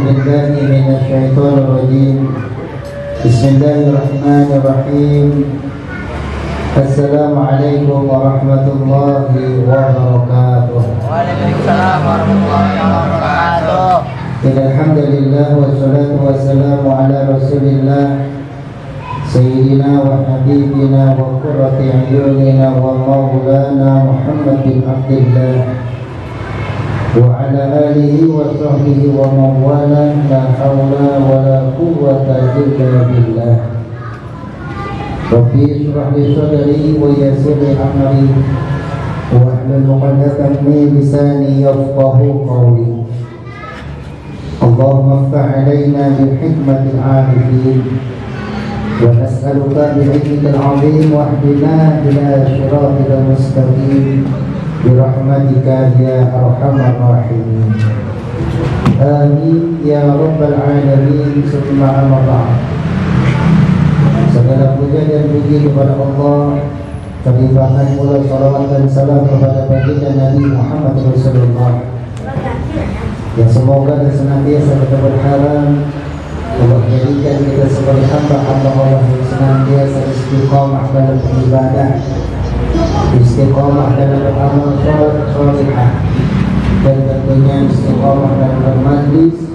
بالله من الشيطان الرجيم. بسم الله الرحمن الرحيم. السلام عليكم ورحمة الله وبركاته. Waalaikumsalam warahmatullahi wabarakatuh. Alhamdulillah wassalatu wassalamu ala Rasulillah Sayyidina wa habibina wa qurrati a'yunina wa maulana Muhammad bin Abdillah wa ala alihi wa sahbihi wa mawala. La hawla wa la quwwata illa billah. Rabbi shrah li sadri wa yassir li amri wa hlul 'uqdatam min lisani yafqahu qawli. Allahumma iftah 'alaina bil hikmatil 'arifin wa nas'aluka bi 'ilmikal 'azim wa hdina ila shiratal mustaqim bi rahmatika ya arhamar rahimin. Amin ya rabbal alamin. Summa amma ba'd. Segala puja dan puji kepada Allah, terlimpahkan pula salawat dan salam kepada baginda Nabi Muhammad Rasulullah, yang semoga dan senantiasa kita berharap Allah jadikan kita sebagai hamba-hamba Allah yang senantiasa istiqamah dalam beribadah, istiqamah dalam beramal salihah, dan tentunya istiqamah dalam bermajlis,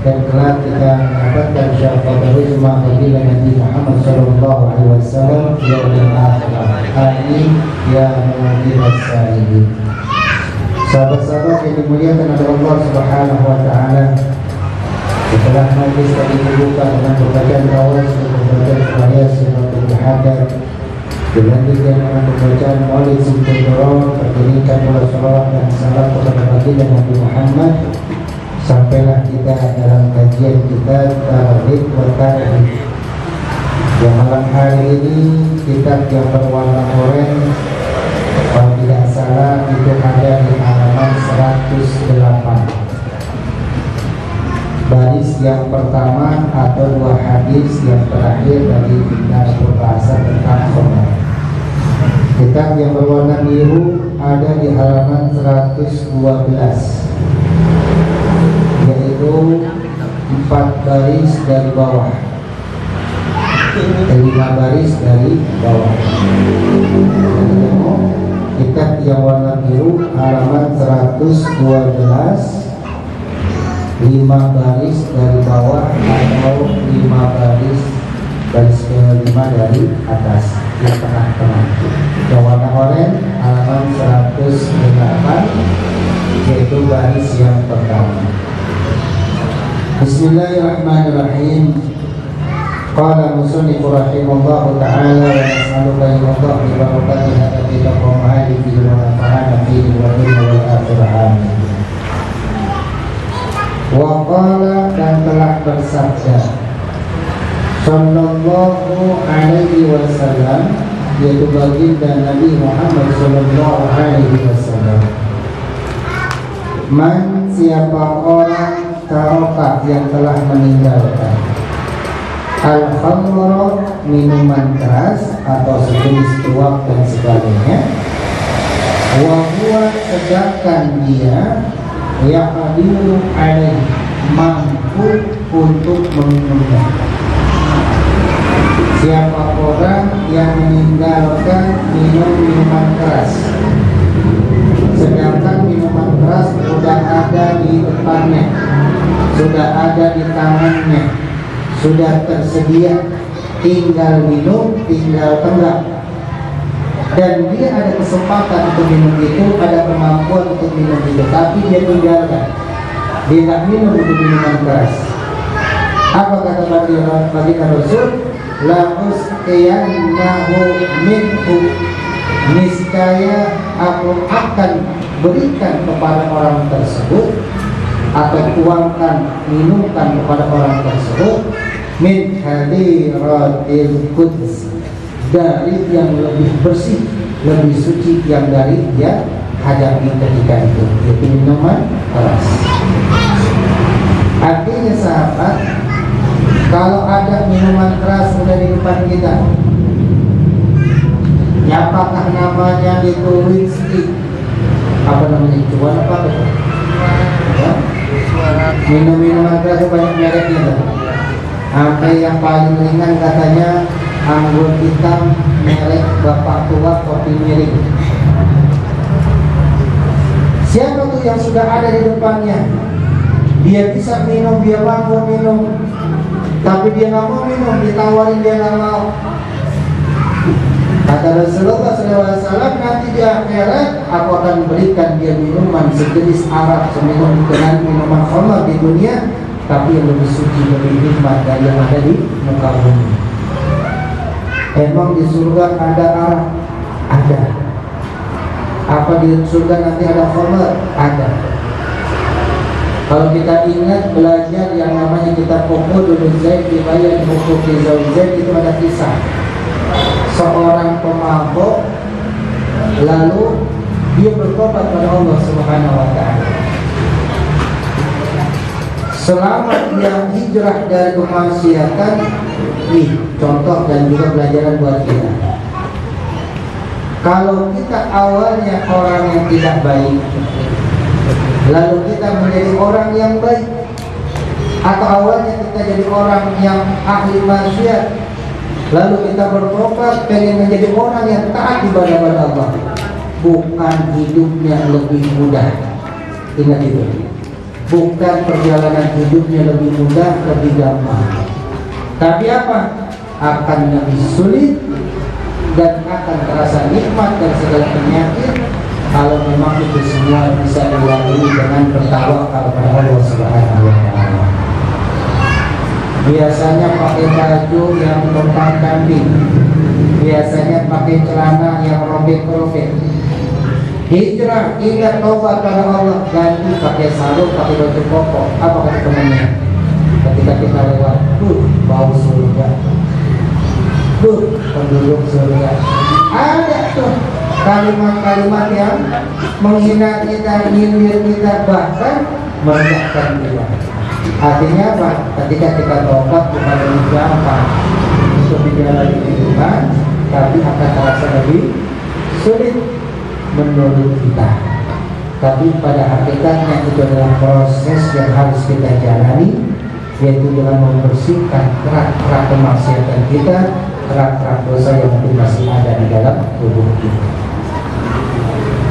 dan kelak kita mendapatkan syafaat rizmah baginda Nabi Muhammad sallallahu alaihi wasallam yaumil akhir. Amin ya rabbal alamin. Sahabat-sahabat yang dimuliakan oleh Allah Subhanahu wa taala, setelah majlis tadi dibuka dengan pembacaan tawas dan pembacaan surah Suratul Muhammad, dilanjutkan dengan pembacaan Maulid Sintul Duror, berdirikan pula salawat dan salam kepada baginda Nabi Muhammad, sampailah kita dalam kajian kita Tarikh wa Tarikh, yang malam hari ini kitab yang berwarna oranye, kalau tidak salah itu ada di halaman 108, baris yang pertama atau dua hadis yang terakhir dari kitab pembahasan tentang sholat. Kitab yang berwarna biru ada di halaman 112, yaitu 4 baris dari bawah, 5 baris dari bawah. Kitab yang warna biru halaman 112, 5 baris dari bawah atau 5 baris kelima dari atas, di tengah-tengah. Yang warna oranye halaman 108, yaitu baris yang pertama. Bismillahirrahmanirrahim. Qala musannif rahimahullahu ta'ala wa nas'aluka ya Allah bi barakati hadha kitab wa ma'alihi wa nafa'ana fihi wa dunya wal akhirah. Amin. Wa qala, dan telah bersabda sallallahu alaihi wasallam, yaitu baginda Nabi Muhammad sallallahu alaihi wasallam, man, siapa orang tarokah yang telah meninggalkan al-khamra, minuman keras atau sejenis tuak dan sebagainya, wa huwa, sedangkan dia yaqdiru alaih, mampu untuk meminumnya. Siapa orang yang meninggalkan minuman keras, sedangkan minuman keras sudah ada di depannya, sudah ada di tangannya, sudah tersedia, tinggal minum, tinggal tenggak, dan dia ada kesempatan untuk minum itu, ada kemampuan untuk minum itu, tapi dia tinggalkan, dia tidak minum itu minuman keras. Apa kata baginda Rasul? La usqiyannahu minhu, niscaya aku akan berikan kepada orang tersebut, atau tuangkan, minumkan kepada orang tersebut, min hadiratil quds, dari yang lebih bersih, lebih suci yang dari dia hadapi ketika itu, yaitu minuman keras. Artinya sahabat, kalau ada minuman keras sudah di depan kita, apakah namanya itu whisky, apa namanya, cuan apa itu? Ya? Minum minuman keras itu banyak mereknya tuh. Sampai yang paling ringan katanya anggur hitam merek bapak tua kopi miring. Siapa tuh yang sudah ada di depannya? Dia bisa minum, dia mampu minum, tapi dia nggak mau minum, ditawarin dia nggak mau. Kata Rasulullah SAW, nanti di akhirat aku akan berikan dia minuman sejenis arak seminum dengan minuman khamar di dunia, tapi yang lebih suci, lebih nikmat dari yang ada di muka bumi. Emang di surga ada arak? Ada. Apa di surga nanti ada khamar? Ada. Kalau kita ingat belajar yang namanya kitab Uqudul Zaid di Bayan Uqudul Zaid, itu ada kisah seorang pemabuk, lalu dia bertobat pada Allah Subhanahu wa taala. Selama dia hijrah dari kemaksiatan, nih contoh dan juga pelajaran buat kita. Kalau kita awalnya orang yang tidak baik, lalu kita menjadi orang yang baik, atau awalnya kita jadi orang yang ahli maksiat, lalu kita bertobat pengen menjadi orang yang taat ibadah kepada Allah, bukan hidupnya lebih mudah. Ingat itu. Bukan perjalanan hidupnya lebih mudah, lebih gampang. Tapi apa? Akan lebih sulit dan akan terasa nikmat dan segala penyakit kalau memang itu semua bisa dilalui dengan bertawakal kepada Allah Subhanahu wa taala. Biasanya pakai baju yang tumpang kambing, biasanya pakai celana yang robek-robek. Hijrah, ingat tobat pada Allah, ganti pakai sarung, pakai baju koko. Apa kata temannya? Ketika kita lewat, bau surga, penduduk surga. Ada tuh kalimat-kalimat yang menghina kita, nyindir kita, bahkan merendahkan kita. Artinya apa? Ketika kita tobat bukan lebih gampang untuk menjalani kehidupan, tapi akan terasa lebih sulit menurut kita. Tapi pada hakikatnya itu adalah proses yang harus kita jalani, yaitu dengan membersihkan kerak-kerak kemaksiatan kita, kerak-kerak dosa yang mungkin masih ada di dalam tubuh kita.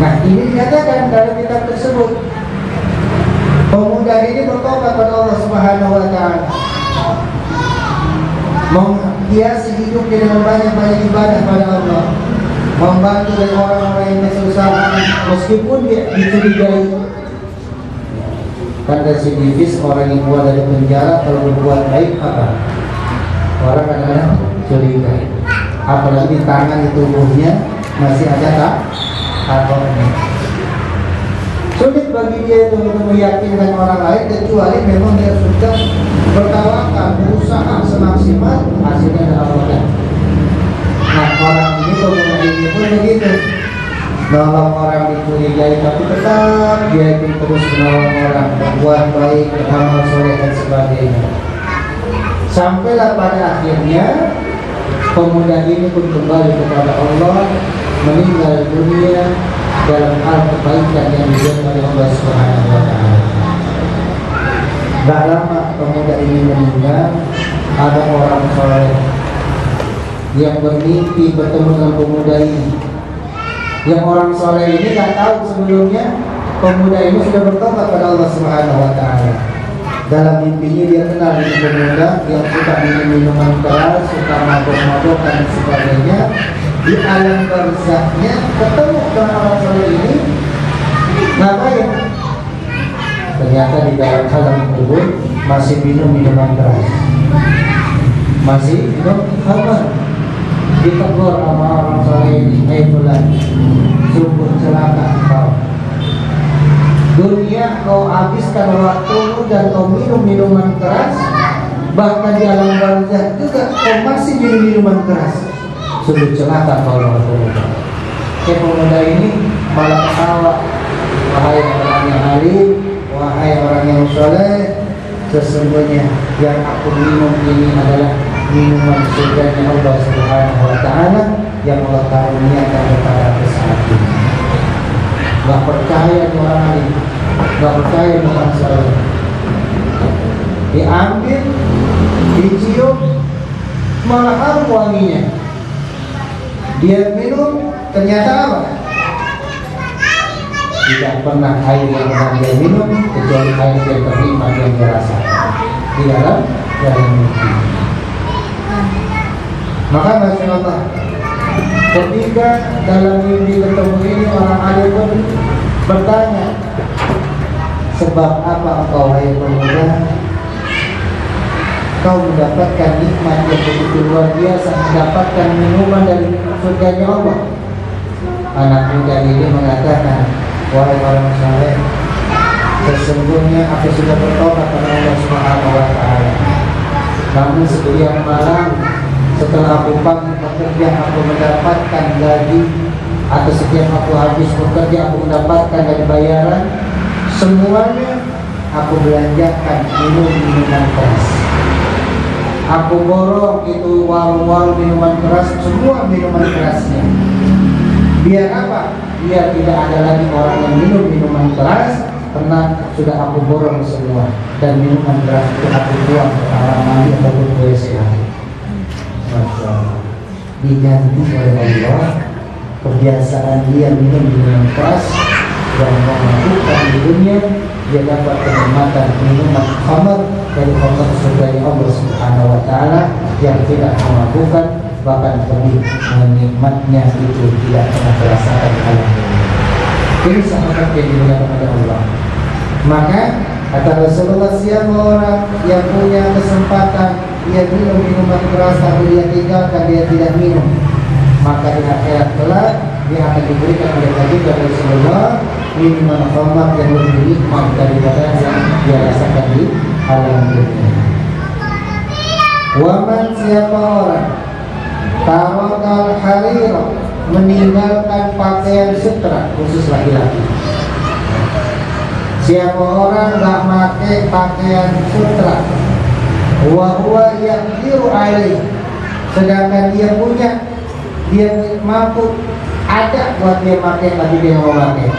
Nah, ini dikatakan dalam kitab tersebut. Pemuda ini bertobat kepada Allah Subhanahu wa taala, menghiasi hidupnya dengan banyak-banyak ibadah pada Allah, membantu dari orang-orang yang kesusahan meskipun dia dicurigai. Kan residivis, orang yang keluar dari penjara kalau berbuat baik apa? Orang kadang-kadang curiga. Apalagi tangan di tubuhnya masih ada tak? Atau sulit bagi dia itu untuk meyakinkan orang lain, kecuali memang dia sudah bertawakal, berusaha semaksimal, hasilnya adalah Allah. Nah, orang ini pemuda ini pun begitu, nolong orang dicurigai, tapi tetap dia ingin terus menolong orang, berbuat baik, beramal soleh dan sebagainya. Sampailah pada akhirnya pemuda ini pun kembali kepada Allah, meninggal dunia dalam hal kebaikan yang dijaga oleh Allah Subhanahu wa taala. Tak lama pemuda ini meninggal, ada orang soleh yang bermimpi bertemu dengan pemuda ini. Yang orang soleh ini tak tahu sebelumnya pemuda ini sudah bertobat pada Allah Subhanahu wa taala. Dalam mimpinya dia kenal dengan pemuda yang suka minum minuman keras, suka mabok-mabok dan sebagainya. Di alam barzahnya ketemu dengan orang soleh ini, ngapain? Ternyata di dalam alam kubur masih minum minuman keras, masih minum khamar. Ditegur sama orang soleh ini, fulan, sungguh celaka kau. Dunia kau habiskan waktumu dan kau minum minuman keras, bahkan di alam barzah juga kau masih minum minuman keras. Sungguh celaka kau orang pemuda. Pemuda ini malah ketawa. Wahai orang yang alim, wahai orang yang soleh, sesungguhnya yang aku minum ini adalah minuman surganya Allah Subhanahu wa taala yang Allah karuniakan kepada saat ini. Gak percaya orang alim, gak percaya orang soleh. diambil, dicium, malah harum wanginya. Dia minum, ternyata apa? Tidak pernah air yang pernah dia minum kecuali air yang terima yang dia rasakan di dalam mimpi. Maka Masya Allah, ketika dalam mimpi ketemu ini, orang alim pun bertanya, sebab apa engkau wahai pemuda, kau mendapatkan nikmat yang begitu luar biasa, mendapatkan minuman dari surganya Allah? Anak muda ini mengatakan, wahai orang saleh, sesungguhnya aku sudah bertobat kepada Allah Subhanahu wa Ta'ala. Namun setiap malam setelah aku pagi bekerja, aku mendapatkan gaji, atau setiap aku habis bekerja aku mendapatkan dari bayaran, semuanya aku belanjakan minuman keras. Aku borong itu warung-warung minuman keras, semua minuman kerasnya. Biar apa? Biar tidak ada lagi orang yang minum minuman keras, karena sudah aku borong semua. Dan minuman keras itu aku buang ke kamar mandi ataupun ke WC. Diganti oleh Allah kebiasaan dia minum minuman keras dan memabukkan di dunia. Dia dapat kenikmatan minuman khamar dari khamar surga Allah Subhanahu wa Ta'ala yang tidak memabukkan, bahkan lebih menikmatnya itu tidak pernah terasakan alam dunia. Ini sahabat yang dimuliakan oleh Allah. Maka kata Rasulullah, siapa orang yang punya kesempatan dia minum minuman keras tapi dia tinggalkan, dia tidak minum, maka di akhirat kelak dia akan diberikan oleh baginda Rasulullah minuman khamar yang lebih nikmat daripada yang dia rasakan di alam dunia. Waman, siapa orang tarakal harira, meninggalkan pakaian sutra khusus laki-laki. Siapa orang tak pakai pakaian sutra, wa huwa yaqdiru alaih, sedangkan dia punya, dia mampu, ada buat dia pakai tapi dia mau pakai.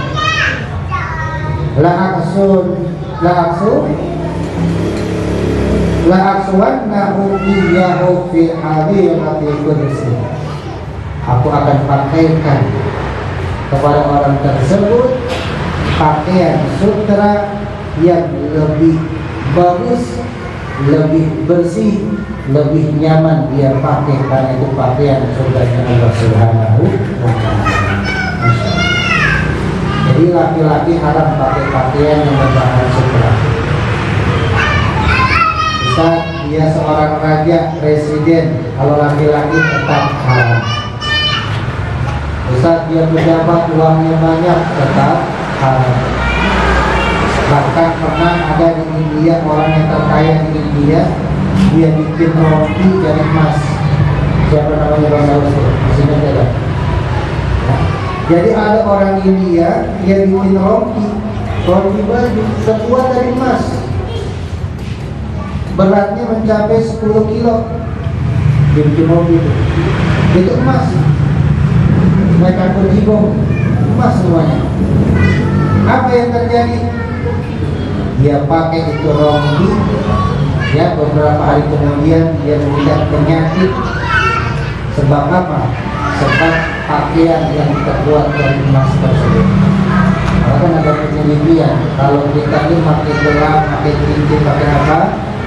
La aksuwannahu iyyahu fi hadirati kursi. Aku akan pakaikan kepada orang tersebut pakaian sutra yang lebih bagus, lebih bersih, lebih nyaman dia pakai, karena itu pakaian surganya Allah Subhanahu wa Ta'ala. Jadi laki-laki haram pakai pakaian yang berbahan sutra. Bisa dia seorang raja, presiden, kalau laki-laki tetap haram. Bisa dia pejabat, uangnya banyak, tetap haram. Bahkan pernah ada di India orang yang terkaya di India, dia bikin roti dari emas. Siapa namanya, Bang Daus? Masih ada. Jadi ada orang India, dia bikin roti baju terbuat dari emas. Beratnya mencapai 10 kilo. Dia bikin roti itu emas. Mereka berjibong emas semuanya. Apa yang terjadi? Dia pakai itu roti, ya, beberapa hari kemudian dia mengidap penyakit. Sebab apa? Sebab pakaian yang terbuat dari emas tersebut. Karena kan ada penelitian, kalau kita ini pakai gelang, pakai cincin, pakai apa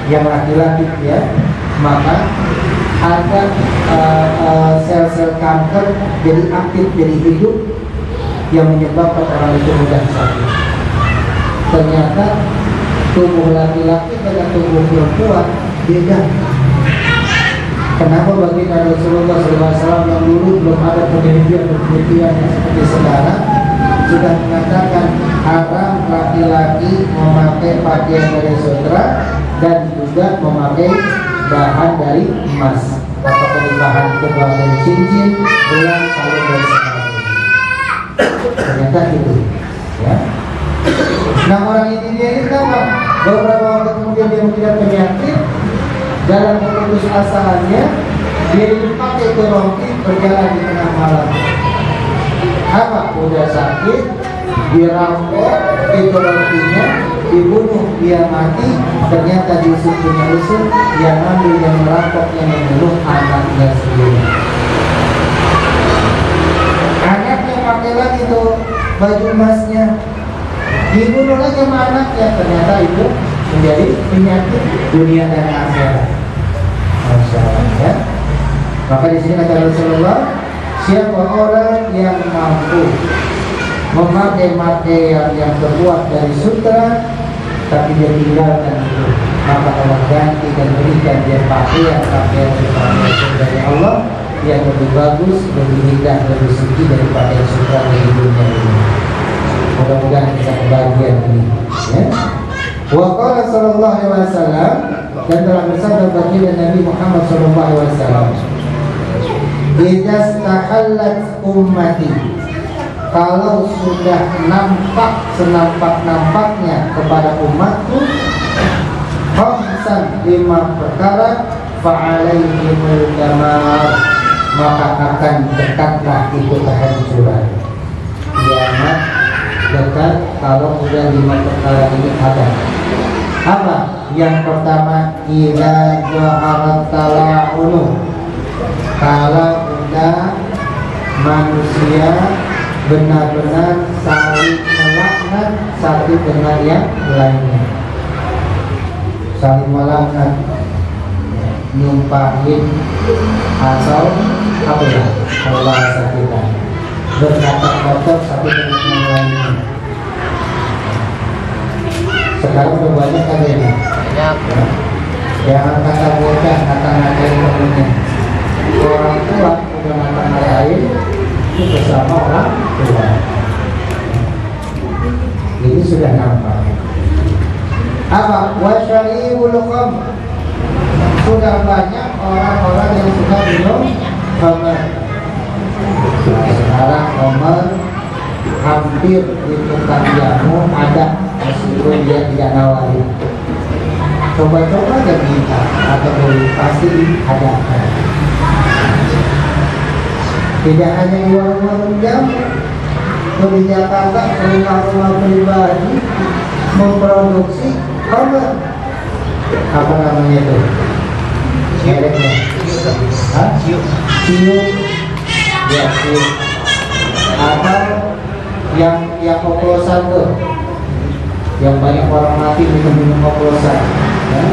yang laki-laki, ya, maka ada sel-sel kanker jadi aktif, jadi hidup, yang menyebabkan orang itu mudah sakit. Ternyata tubuh laki-laki dengan tubuh perempuan beda. Kenapa baginda Rasulullah SAW yang dulu belum ada penelitian yang seperti sekarang sudah mengatakan haram laki-laki memakai pakaian dari sutra dan juga memakai bahan dari emas, apakah bahan bahan dari cincin, gelang, kalung dan sebagainya. Ternyata itu, ya. Nah, orang ini apa? Beberapa waktu kemudian dia mengidap penyakit. Dalam keputus asaannya dia dipakai ke roti berjalan di tengah malam. Apa? Udah sakit, dirampok itu rotinya, dibunuh, dia mati, ternyata di sukunya Yusuf yang ambil, yang merampok, yang membunuh anaknya sendiri. Anaknya pakai lagi tuh baju emasnya, dibunuh lagi sama anaknya, ternyata itu menjadi penyakit dunia dan akhirat. Masya Allah, ya. Maka di sini kata Rasulullah, siapa orang yang mampu memakai pakaian yang terbuat dari sutra, tapi dia tinggalkan itu, maka Allah ganti dan berikan dia pakaian sutra dari Allah yang lebih bagus, lebih indah, lebih suci daripada yang sutra di dunia ini. Mudah-mudahan bisa kebahagiaan ini, ya. Wa qala sallallahu alaihi wasallam, dan telah bersabda baginda Nabi Muhammad sallallahu alaihi wasallam, idza stahallat ummati, kalau sudah nampak senampak-nampaknya kepada umatku khamsan 5 perkara fa'alaihimul damar, maka akan dekatlah itu kehancuran. Kiamat dekat kalau sudah 5 perkara ini ada. Apa? Yang pertama, idza zaharat tala'unu, kalau sudah manusia benar-benar saling melaknat satu dengan yang lainnya, saling melaknat, nyumpahin, atau apa ya kalau bahasa kita, berkata kotor satu dengan yang lainnya. Sekarang udah banyak kan ini, jangan kata bocah, kata-ngatain temennya. Orang tua udah ngata-ngatain itu bersama orang tua. Ini sudah nampak. Apa? Wasyari'ul khamr, sudah banyak orang-orang yang sudah minum khamr. Sekarang khamr hampir di tukang jamu ada, meskipun dia tidak nawarin. Coba-coba aja minta atau beli, pasti ada. Tidak hanya di warung-warung jamu, di Jakarta rumah-rumah pribadi memproduksi khamr. Apa namanya itu? Mereknya? Ciu. Ya, ciu. Atau yang oplosan tuh, yang banyak orang mati minum oplosan, ya?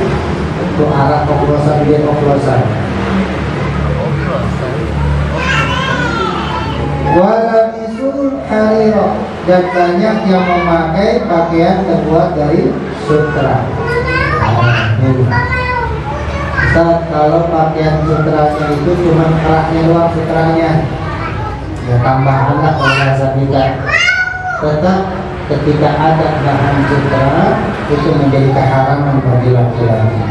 Itu arak oplosan, dia oplosan. Walabisul hariro, dan banyak yang memakai pakaian terbuat dari sutra. Ustaz, kalau pakaian sutranya itu cuma keraknya doang sutranya, ya tambahan lah kalau bahasa kita. Tetap ketika ada bahan sutra itu menjadi keharaman bagi laki-laki.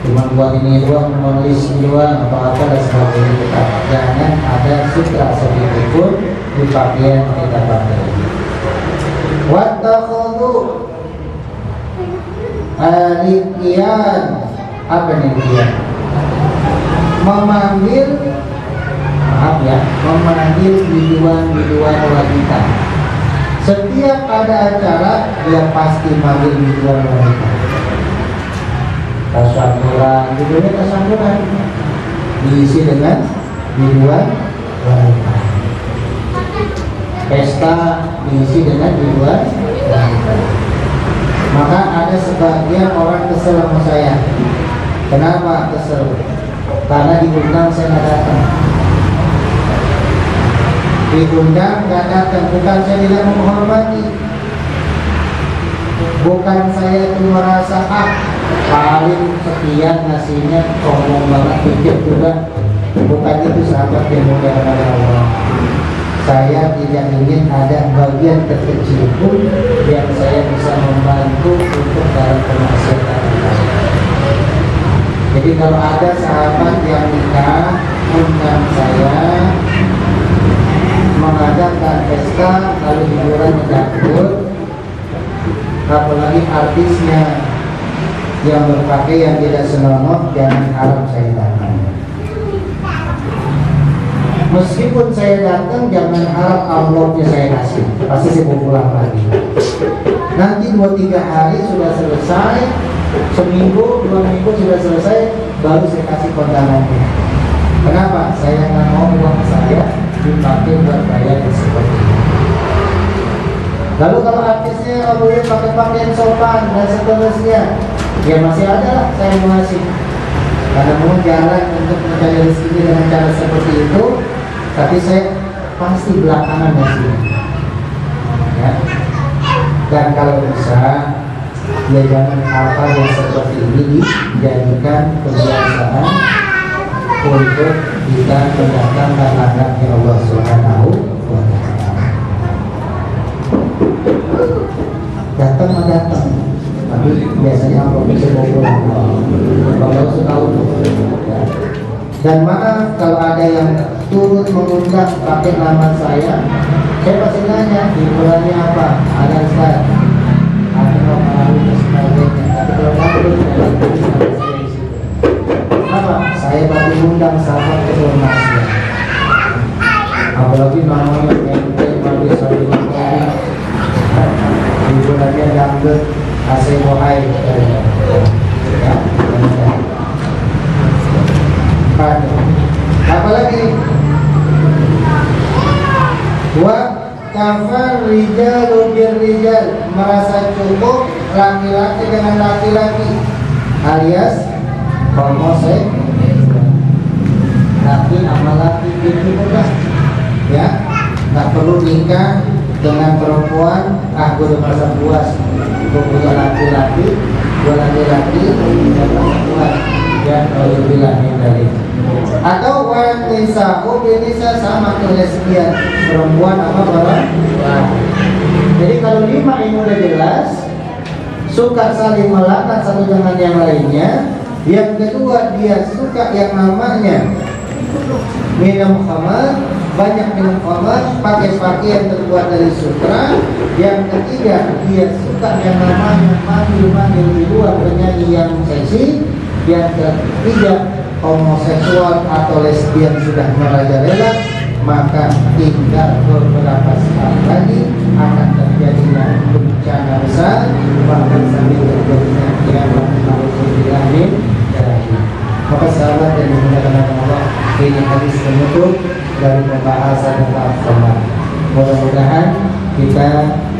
Cuma buat ini doang, menulis doang, apa-apa dan sebagainya. Tetap jangan ada sutra sedikit pun di pakaian kita pakai. Wattakhudhu alikian, apa nih dia? Memanggil, maaf ya, memanggil biduan wanita. Setiap ada acara dia pasti manggil biduan wanita. Tasyampuran, judulnya tasyampuran, diisi dengan biduan wanita. Pesta diisi dengan biduan wanita. Maka ada sebagian orang kesel sama saya. Kenapa kesel? Karena diundang saya nggak datang. Diundang nggak datang, bukan saya tidak menghormati, bukan saya itu merasa paling sekian ngasihnya sombong banget, pikir juga. Bukan itu sahabat yang mulia kepada Allah. Saya tidak ingin ada bagian terkecil pun yang saya bisa membantu untuk dalam kemaksiatan. Jadi kalau ada sahabat yang nikah undang saya, mengadakan pesta lalu hiburan mendangdut, apalagi artisnya yang berpakaian tidak senonoh, jangan harap saya datang. Meskipun saya datang, jangan harap amplopnya saya kasih, pasti saya mau pulang lagi. Nanti 2-3 hari sudah selesai, seminggu, 2 minggu sudah selesai, baru saya kasih kondangannya. Kenapa? Saya nggak mau uang saya dipakai buat bayar seperti ini. Lalu kalau artisnya boleh pakai pakaian sopan dan seterusnya, ya masih ada lah saya mau ngasih. Karena mau jalan untuk mencari rezeki dengan cara seperti itu, tapi saya pasti belakangan ngasih. Ya. Dan kalau bisa, ya jangan hal-hal yang seperti ini dijadikan kebiasaan untuk kita mendatangkan anaknya Allah Subhanahu wa Ta'ala. Datang, tapi biasanya amplop bisa mau pulang. Kalau setahun, ya. Dan maaf kalau ada yang turut mengundang pakai nama saya pasti nanya di bulannya apa, ada Ustaz, ada pengaruh dan sebagainya. Tapi kalau kamu tidak ada saya di situ. Kenapa? Saya baru undang sahabat kehormatan. Apalagi namanya ente Mali Salimah di bulannya dangdut Asy Mohai ya, apalagi wa kafar rijalu birrijal, merasa cukup laki-laki dengan laki-laki alias homoseks, laki sama laki itu mudah ya, nggak perlu nikah dengan perempuan. Gue udah merasa puas, gue punya laki-laki, gue laki-laki dan perempuan ya, kalau bilang dari atau wanita bisa sama ke lesbian, perempuan apa perempuan. Jadi kalau 5 ini udah jelas, suka saling melaknat satu dengan yang lainnya. Yang kedua, dia suka yang namanya minum khamar, banyak minum khamar, pakai pakaian terbuat dari sutra. Yang ketiga, dia suka yang namanya manggil-manggil di luar, penyanyi yang seksi. Yang ketiga, homoseksual atau lesbian sudah merajalela. Maka tinggal beberapa saat lagi akan terjadinya bencana besar, bahkan sampai terjadinya kiamat. Alhamdulillah. Maka sahabat yang dimuliakan Allah, ini hadis penutup dari pembahasan tentang khamar. Mudah-mudahan kita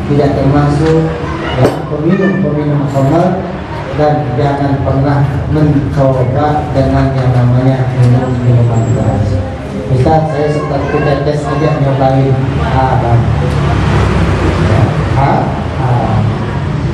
tidak termasuk ya, peminum khamar, dan jangan pernah mencoba dengan yang namanya minuman keras. Bisa saya seperti tes aja nyobain,